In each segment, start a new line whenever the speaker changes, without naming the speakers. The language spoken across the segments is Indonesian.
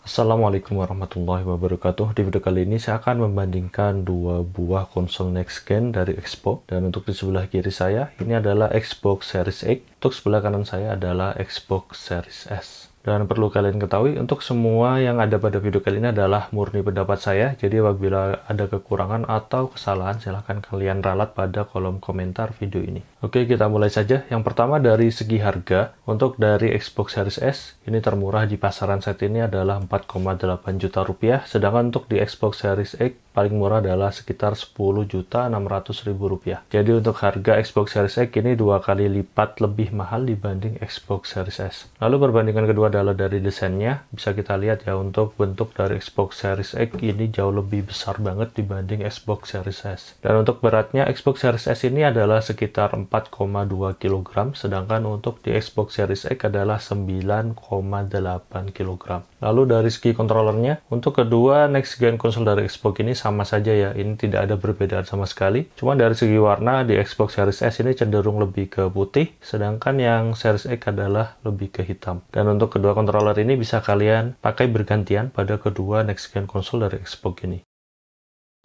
Assalamualaikum warahmatullahi wabarakatuh. Di video kali ini saya akan membandingkan dua buah konsol next gen dari Xbox. Dan untuk di sebelah kiri saya, ini adalah Xbox Series X. Untuk sebelah kanan saya adalah Xbox Series S. Dan perlu kalian ketahui, untuk semua yang ada pada video kali ini adalah murni pendapat saya. Jadi apabila ada kekurangan atau kesalahan, silahkan kalian ralat pada kolom komentar video ini. Oke, kita mulai saja. Yang pertama dari segi harga, untuk dari Xbox Series S, ini termurah di pasaran saat ini adalah 4,8 juta rupiah. Sedangkan untuk di Xbox Series X, paling murah adalah sekitar 10.600.000 rupiah. Jadi untuk harga Xbox Series X ini 2 kali lipat lebih mahal dibanding Xbox Series S. Lalu perbandingan kedua adalah dari desainnya. Bisa kita lihat ya, untuk bentuk dari Xbox Series X ini jauh lebih besar banget dibanding Xbox Series S. Dan untuk beratnya, Xbox Series S ini adalah sekitar 4,2 kg, sedangkan untuk di Xbox Series X adalah 9,8 kg. Lalu dari segi kontrolernya, untuk kedua next gen konsol dari Xbox ini sama saja ya, ini tidak ada perbedaan sama sekali. Cuma dari segi warna di Xbox Series S ini cenderung lebih ke putih, sedangkan yang Series X adalah lebih ke hitam. Dan untuk kedua controller ini bisa kalian pakai bergantian pada kedua next gen konsol dari Xbox ini.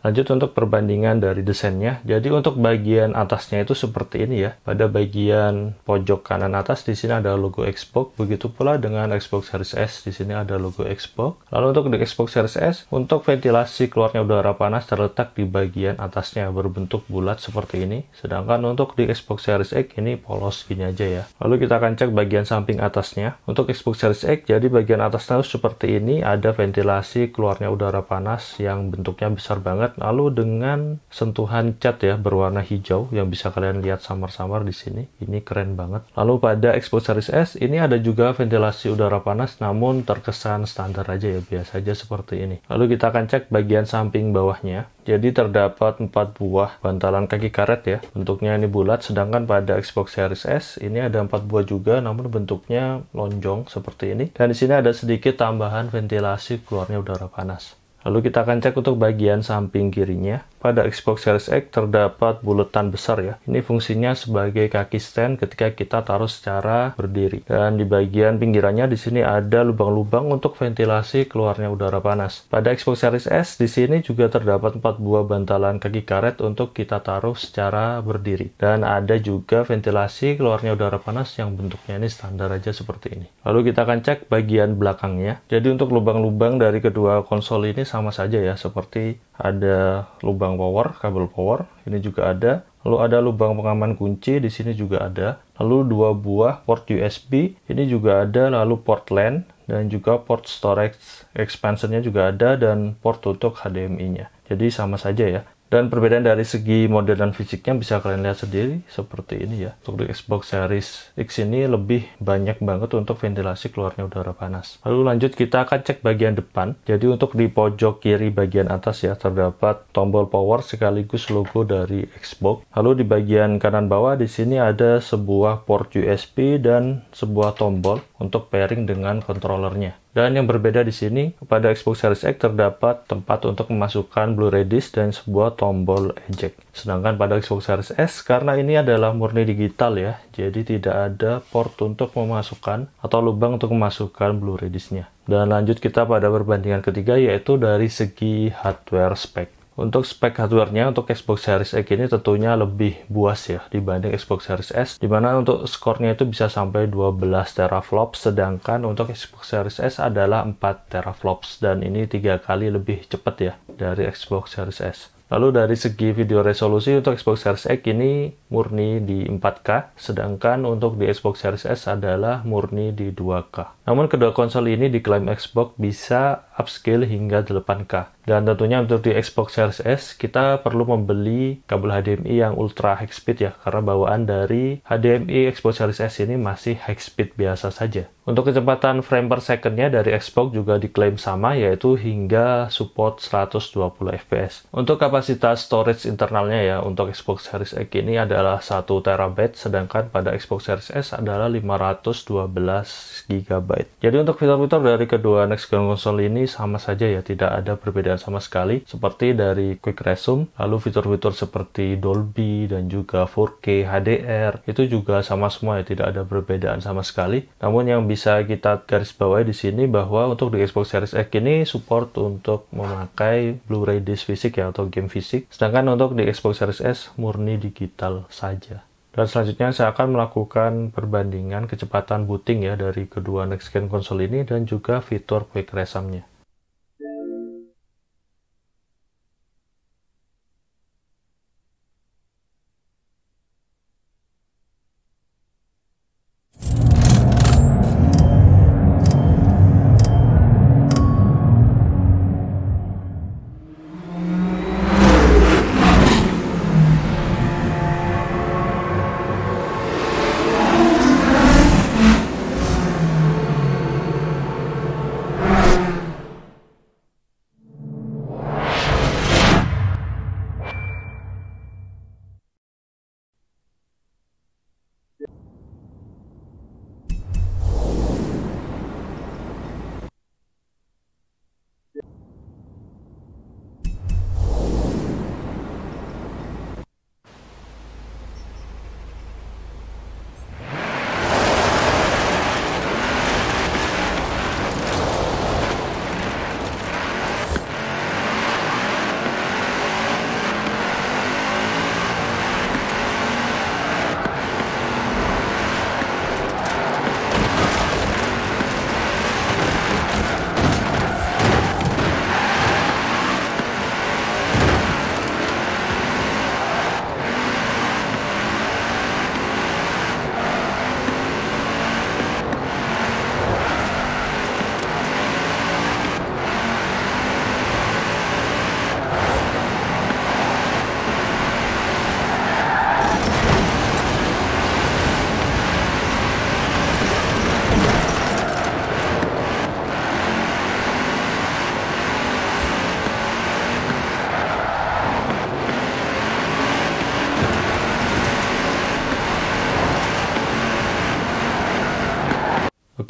Lanjut untuk perbandingan dari desainnya. Jadi untuk bagian atasnya itu seperti ini ya. Pada bagian pojok kanan atas di sini ada logo Xbox. Begitu pula dengan Xbox Series S, di sini ada logo Xbox. Lalu untuk di Xbox Series S, untuk ventilasi keluarnya udara panas terletak di bagian atasnya berbentuk bulat seperti ini. Sedangkan untuk di Xbox Series X ini polos gini aja ya. Lalu kita akan cek bagian samping atasnya. Untuk Xbox Series X, jadi bagian atasnya seperti ini, ada ventilasi keluarnya udara panas yang bentuknya besar banget. Lalu dengan sentuhan cat ya berwarna hijau yang bisa kalian lihat samar-samar di sini. Ini keren banget. Lalu pada Xbox Series S ini ada juga ventilasi udara panas, namun terkesan standar aja ya, biasa aja seperti ini. Lalu kita akan cek bagian samping bawahnya. Jadi terdapat 4 buah bantalan kaki karet ya. Bentuknya ini bulat, sedangkan pada Xbox Series S ini ada 4 buah juga, namun bentuknya lonjong seperti ini. Dan di sini ada sedikit tambahan ventilasi keluarnya udara panas. Lalu kita akan cek untuk bagian samping kirinya. Pada Xbox Series X terdapat buletan besar ya. Ini fungsinya sebagai kaki stand ketika kita taruh secara berdiri. Dan di bagian pinggirannya di sini ada lubang-lubang untuk ventilasi keluarnya udara panas. Pada Xbox Series S di sini juga terdapat 4 buah bantalan kaki karet untuk kita taruh secara berdiri. Dan ada juga ventilasi keluarnya udara panas yang bentuknya ini standar aja seperti ini. Lalu kita akan cek bagian belakangnya. Jadi untuk lubang-lubang dari kedua konsol ini sama saja ya, seperti ada lubang power, kabel power, ini juga ada. Lalu ada lubang pengaman kunci, di sini juga ada. Lalu 2 buah port USB, ini juga ada. Lalu port LAN, dan juga port storage expansionnya juga ada, dan port untuk HDMI-nya. Jadi sama saja ya. Dan perbedaan dari segi model dan fisiknya bisa kalian lihat sendiri seperti ini ya. Untuk di Xbox Series X ini lebih banyak banget untuk ventilasi keluarnya udara panas. Lalu lanjut kita akan cek bagian depan. Jadi untuk di pojok kiri bagian atas ya terdapat tombol power sekaligus logo dari Xbox. Lalu di bagian kanan bawah di sini ada sebuah port USB dan sebuah tombol untuk pairing dengan controllernya. Dan yang berbeda di sini, pada Xbox Series X terdapat tempat untuk memasukkan Blu-ray disc dan sebuah tombol eject. Sedangkan pada Xbox Series S, karena ini adalah murni digital ya, jadi tidak ada port untuk memasukkan atau lubang untuk memasukkan Blu-ray disc-nya. Dan lanjut kita pada perbandingan ketiga, yaitu dari segi hardware spek. Untuk spek hardware-nya untuk Xbox Series X ini tentunya lebih buas ya dibanding Xbox Series S, dimana untuk skornya itu bisa sampai 12 teraflops, sedangkan untuk Xbox Series S adalah 4 teraflops, dan ini 3 kali lebih cepat ya dari Xbox Series S. Lalu dari segi video resolusi untuk Xbox Series X ini murni di 4K, sedangkan untuk di Xbox Series S adalah murni di 2K. Namun kedua konsol ini diklaim Xbox bisa upscale hingga 8K. Dan tentunya untuk di Xbox Series S kita perlu membeli kabel HDMI yang ultra high speed ya, karena bawaan dari HDMI Xbox Series S ini masih high speed biasa saja. Untuk kecepatan frame per second-nya dari Xbox juga diklaim sama, yaitu hingga support 120 fps. Untuk kapasitas storage internalnya ya, untuk Xbox Series X ini adalah 1 TB, sedangkan pada Xbox Series S adalah 512 GB. Jadi untuk fitur-fitur dari kedua next gen konsol ini sama saja ya, tidak ada perbedaan sama sekali. Seperti dari Quick Resume, lalu fitur-fitur seperti Dolby dan juga 4K HDR, itu juga sama semua ya, tidak ada perbedaan sama sekali. Namun yang bisa kita garis bawahi di sini bahwa untuk di Xbox Series X ini support untuk memakai Blu-ray disc fisik ya, atau game fisik. Sedangkan untuk di Xbox Series S murni digital saja. Dan selanjutnya saya akan melakukan perbandingan kecepatan booting ya dari kedua next gen konsol ini dan juga fitur Quick Resume-nya.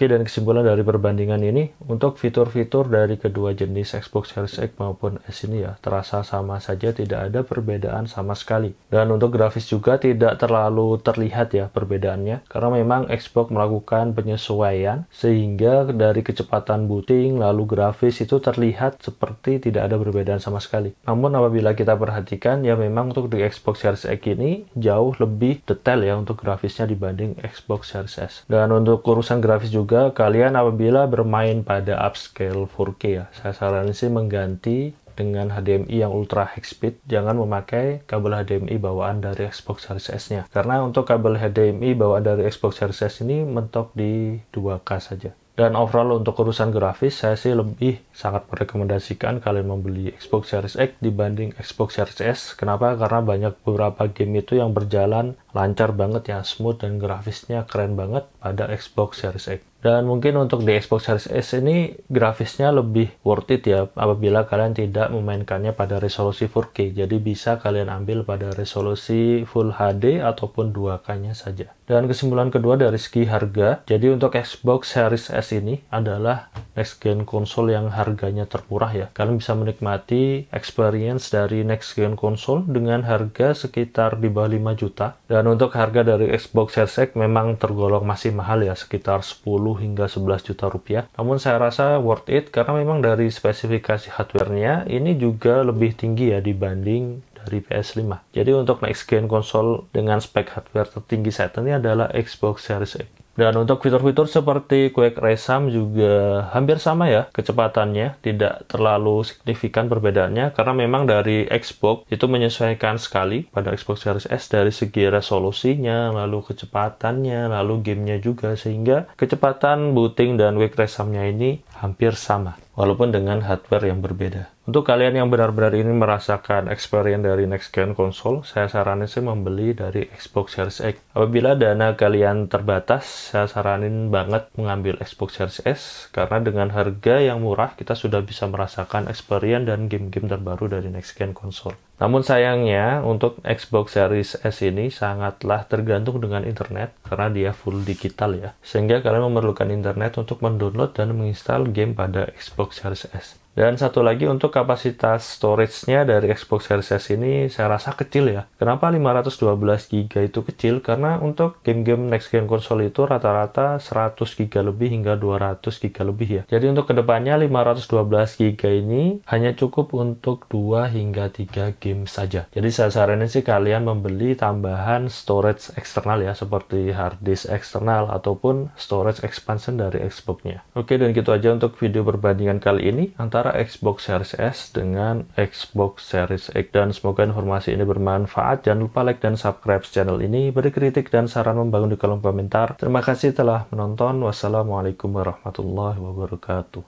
Oke, dan kesimpulan dari perbandingan ini, untuk fitur-fitur dari kedua jenis Xbox Series X maupun S ini ya, terasa sama saja, tidak ada perbedaan sama sekali. Dan untuk grafis juga tidak terlalu terlihat ya perbedaannya, karena memang Xbox melakukan penyesuaian, sehingga dari kecepatan booting lalu grafis itu terlihat seperti tidak ada perbedaan sama sekali. Namun apabila kita perhatikan, ya memang untuk di Xbox Series X ini jauh lebih detail ya untuk grafisnya dibanding Xbox Series S. Dan untuk urusan grafis juga, kalian apabila bermain pada upscale 4K ya, saya saranin sih mengganti dengan HDMI yang ultra high speed, jangan memakai kabel HDMI bawaan dari Xbox Series S-nya. Karena untuk kabel HDMI bawaan dari Xbox Series S ini mentok di 2K saja. Dan overall untuk urusan grafis, saya sih lebih sangat merekomendasikan kalian membeli Xbox Series X dibanding Xbox Series S. Kenapa? Karena banyak beberapa game itu yang berjalan lancar banget ya, smooth dan grafisnya keren banget pada Xbox Series X. Dan mungkin untuk di Xbox Series S ini grafisnya lebih worth it ya apabila kalian tidak memainkannya pada resolusi 4K. Jadi bisa kalian ambil pada resolusi Full HD ataupun 2K-nya saja. Dan kesimpulan kedua dari segi harga, jadi untuk Xbox Series S ini adalah next gen konsol yang harganya termurah ya. Kalian bisa menikmati experience dari next gen konsol dengan harga sekitar di bawah 5 juta. Dan untuk harga dari Xbox Series X memang tergolong masih mahal ya, sekitar 10 hingga 11 juta rupiah. Namun saya rasa worth it karena memang dari spesifikasi hardware-nya ini juga lebih tinggi ya dibanding dari PS5. Jadi untuk next gen konsol dengan spek hardware tertinggi saat ini adalah Xbox Series X. Dan untuk fitur-fitur seperti Quick Resume juga hampir sama ya kecepatannya, tidak terlalu signifikan perbedaannya karena memang dari Xbox itu menyesuaikan sekali pada Xbox Series S dari segi resolusinya, lalu kecepatannya, lalu gamenya juga, sehingga kecepatan booting dan Quick Resume-nya ini hampir sama walaupun dengan hardware yang berbeda. Untuk kalian yang benar-benar ingin merasakan experience dari next gen konsol, saya saranin sih membeli dari Xbox Series X. Apabila dana kalian terbatas, saya saranin banget mengambil Xbox Series S karena dengan harga yang murah kita sudah bisa merasakan experience dan game-game terbaru dari next gen konsol. Namun sayangnya untuk Xbox Series S ini sangatlah tergantung dengan internet karena dia full digital ya. Sehingga kalian memerlukan internet untuk mendownload dan menginstal game pada Xbox Series S. Dan satu lagi untuk kapasitas storage-nya dari Xbox Series S ini saya rasa kecil ya. Kenapa 512 GB itu kecil? Karena untuk game-game next gen konsol itu rata-rata 100 GB lebih hingga 200 GB lebih ya. Jadi untuk kedepannya 512 GB ini hanya cukup untuk 2 hingga 3 game saja. Jadi saya saranin sih kalian membeli tambahan storage eksternal ya, seperti hard disk eksternal ataupun storage expansion dari Xbox-nya. Oke, dan gitu aja untuk video perbandingan kali ini antara Xbox Series S dengan Xbox Series X, dan semoga informasi ini bermanfaat. Jangan lupa like dan subscribe channel ini, beri kritik dan saran membangun di kolom komentar. Terima kasih telah menonton. Wassalamualaikum warahmatullahi wabarakatuh.